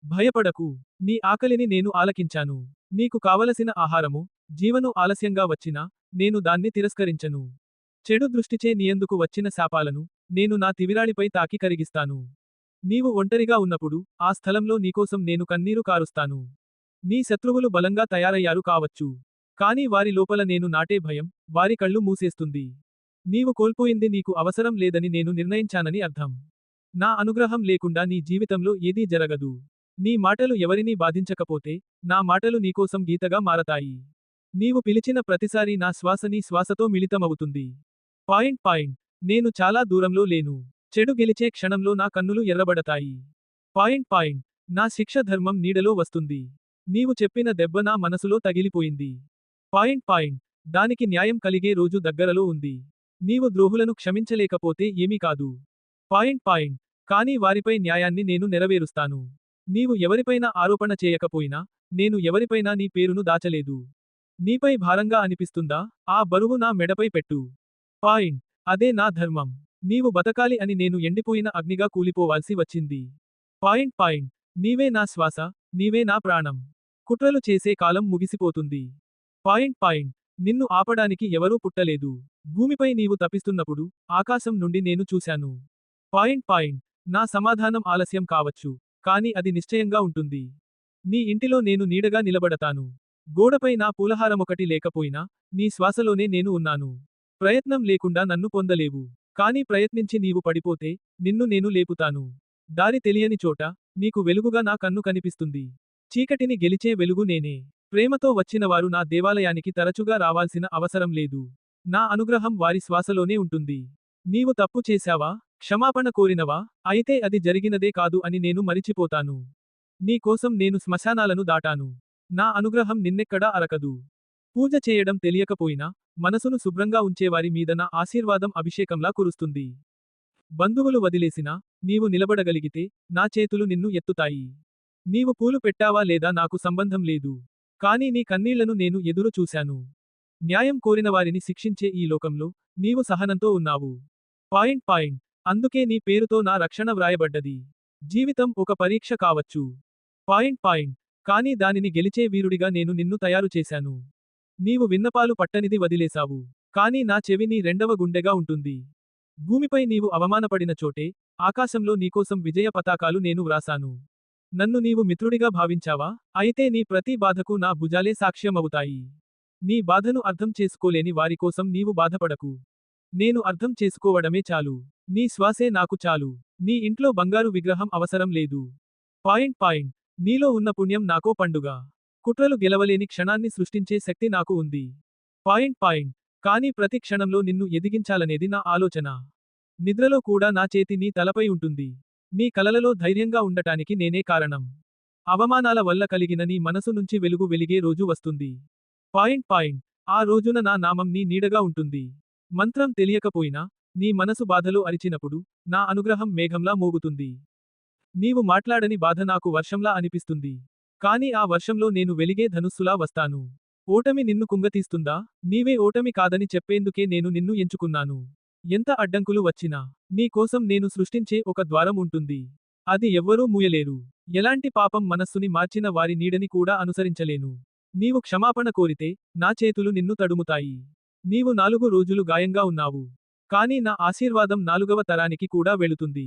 భయపడకు. నీ ఆకలిని నేను ఆలకించాను. నీకు కావలసిన ఆహారము, జీవను ఆలస్యంగా వచ్చినా, నేను దాన్ని తిరస్కరించను. చెడు దృష్టిచే నీయందుకు వచ్చిన శాపాలను, నేను నా తివిరాళిపై తాకి కరిగిస్తాను. నీవు ఒంటరిగా ఉన్నప్పుడు, ఆ స్థలంలో నీకోసం నేను కన్నీరు కారుస్తాను. నీ శత్రువులు బలంగా తయారయ్యారు కావచ్చు. కాని వారి లోపల నేను నాటే భయం, వారి కళ్ళు మూసేస్తుంది. నీవు కోల్పోయింది నీకు అవసరం లేదని నేను నిర్ణయించానని అర్థం. నా అనుగ్రహం లేకుండా నీ జీవితంలో ఏదీ జరగదు. నీ మాటలు ఎవరినీ బాధించకపోతే, నా మాటలు నీకోసం గీతగా మారతాయి. నీవు పిలిచిన ప్రతిసారీ నా శ్వాస నీ శ్వాసతో మిళితమవుతుంది. పాయింట్. నేను చాలా దూరంలో లేను. చెడు గెలిచే క్షణంలో నా కన్నులు ఎర్రబడతాయి. పాయింట్. నా శిక్ష ధర్మం నీడలో వస్తుంది. నీవు చెప్పిన దెబ్బ నా మనసులో తగిలిపోయింది. పాయింట్. దానికి న్యాయం కలిగే రోజు దగ్గరలో ఉంది. నీవు ద్రోహులను క్షమించలేకపోతే ఏమీ కాదు. పాయింట్. కానీ వారిపై న్యాయాన్ని నేను నెరవేరుస్తాను. నీవు ఎవరిపైనా ఆరోపణ చేయకపోయినా, నేను ఎవరిపైనా నీ పేరును దాచలేదు. నీపై భారంగా అనిపిస్తుందా? ఆ బరువు నా మెడపై పెట్టు. పాయింట్. అదే నా ధర్మం. నీవు బతకాలి అని నేను ఎండిపోయిన అగ్నిగా కూలిపోవాల్సి వచ్చింది. పాయింట్. నీవే నా శ్వాస, నీవే నా ప్రాణం. కుట్రలు చేసే కాలం ముగిసిపోతుంది. పాయింట్. నిన్ను ఆపడానికి ఎవరూ పుట్టలేదు. భూమిపై నీవు తపిస్తున్నప్పుడు, ఆకాశం నుండి నేను చూశాను. పాయింట్. నా సమాధానం ఆలస్యం కావచ్చు, కాని అది నిశ్చయంగా ఉంటుంది. నీ ఇంటిలో నేను నీడగా నిలబడతాను. గోడపై నా పూలహారమొకటి లేకపోయినా, నీ శ్వాసలోనే నేను ఉన్నాను. ప్రయత్నం లేకుండా నన్ను పొందలేవు. కాని ప్రయత్నించి నీవు పడిపోతే, నిన్ను నేను లేపుతాను. దారి తెలియని చోట, నీకు వెలుగుగా నా కన్ను కనిపిస్తుంది. చీకటిని గెలిచే వెలుగు నేనే. ప్రేమతో వచ్చినవారు నా దేవాలయానికి తరచుగా రావాల్సిన అవసరం లేదు. నా అనుగ్రహం వారి శ్వాసలోనే ఉంటుంది. నీవు తప్పు చేశావా? క్షమాపణ కోరినవా? అయితే అది జరిగినదే కాదు అని నేను మరిచిపోతాను. నీ కోసం నేను శ్మశానాలను దాటాను. నా అనుగ్రహం నిన్నెక్కడా అరకదు. పూజ చేయడం తెలియకపోయినా, మనసును శుభ్రంగా ఉంచేవారి మీద నా ఆశీర్వాదం అభిషేకంలా కురుస్తుంది. బంధువులు వదిలేసినా, నీవు నిలబడగలిగితే, నా చేతులు నిన్ను ఎత్తుతాయి. నీవు పూలు పెట్టావా లేదా నాకు సంబంధం లేదు. కానీ నీ కన్నీళ్లను నేను ఎదురు చూశాను. న్యాయం కోరినవారిని శిక్షించే ఈ లోకంలో, నీవు సహనంతో ఉన్నావు. పాయింట్. అందుకే నీ పేరుతో నా రక్షణ వ్రాయబడ్డది. జీవితం ఒక పరీక్ష కావచ్చు. పాయింట్. కానీ దానిని గెలిచే వీరుడిగా నేను నిన్ను తయారు చేశాను. నీవు విన్నపాలు పట్టనిది వదిలేశావు. కానీ నా చెవి నీ రెండవ గుండెగా ఉంటుంది. భూమిపై నీవు అవమానపడిన చోటే, ఆకాశంలో నీకోసం విజయ పతాకాలు నేను వ్రాసాను. నన్ను నీవు మిత్రుడిగా భావించావా? అయితే నీ ప్రతి బాధకు నా భుజాలే సాక్ష్యమవుతాయి. నీ బాధను అర్థం చేసుకోలేని వారి కోసం నీవు బాధపడకు. నేను అర్థం చేసుకోవడమే చాలు. నీ శ్వాసే నాకు చాలు. నీ ఇంట్లో బంగారు విగ్రహం అవసరం లేదు. పాయింట్. నీలో ఉన్న పుణ్యం నాకో పండుగ. కుట్రలు గెలవలేని క్షణాన్ని సృష్టించే శక్తి నాకు ఉంది. పాయింట్. కానీ ప్రతి క్షణంలో నిన్ను ఎదిగించాలనేది నా ఆలోచన. నిద్రలో కూడా నా చేతి నీ తలపై ఉంటుంది. నీ కలలలో ధైర్యంగా ఉండటానికి నేనే కారణం. అవమానాల వల్ల కలిగిన నీ మనసు నుంచి వెలుగు వెలిగే రోజు వస్తుంది. పాయింట్. ఆ రోజున నా నామం నీ నీడగా ఉంటుంది. మంత్రం తెలియకపోయినా, నీ మనసు బాధలో అరిచినప్పుడు, నా అనుగ్రహం మేఘంలా మోగుతుంది. నీవు మాట్లాడని బాధ నాకు వర్షంలా అనిపిస్తుంది. కాని ఆ వర్షంలో నేను వెలిగే ధనుస్సులా వస్తాను. ఓటమి నిన్ను కుంగతీస్తుందా? నీవే ఓటమి కాదని చెప్పేందుకే నేను నిన్ను ఎంచుకున్నాను. ఎంత అడ్డంకులు వచ్చినా, నీ కోసం నేను సృష్టించే ఒక ద్వారం ఉంటుంది. అది ఎవ్వరూ మూయలేరు. ఎలాంటి పాపం మనస్సుని మార్చిన వారి నీడని కూడా అనుసరించలేను. నీవు క్షమాపణ కోరితే, నా చేతులు నిన్ను తడుముతాయి. నీవు 4 రోజులు గాయంగా ఉన్నావు. కానీ నా ఆశీర్వాదం 4వ తరానికి కూడా వెళుతుంది.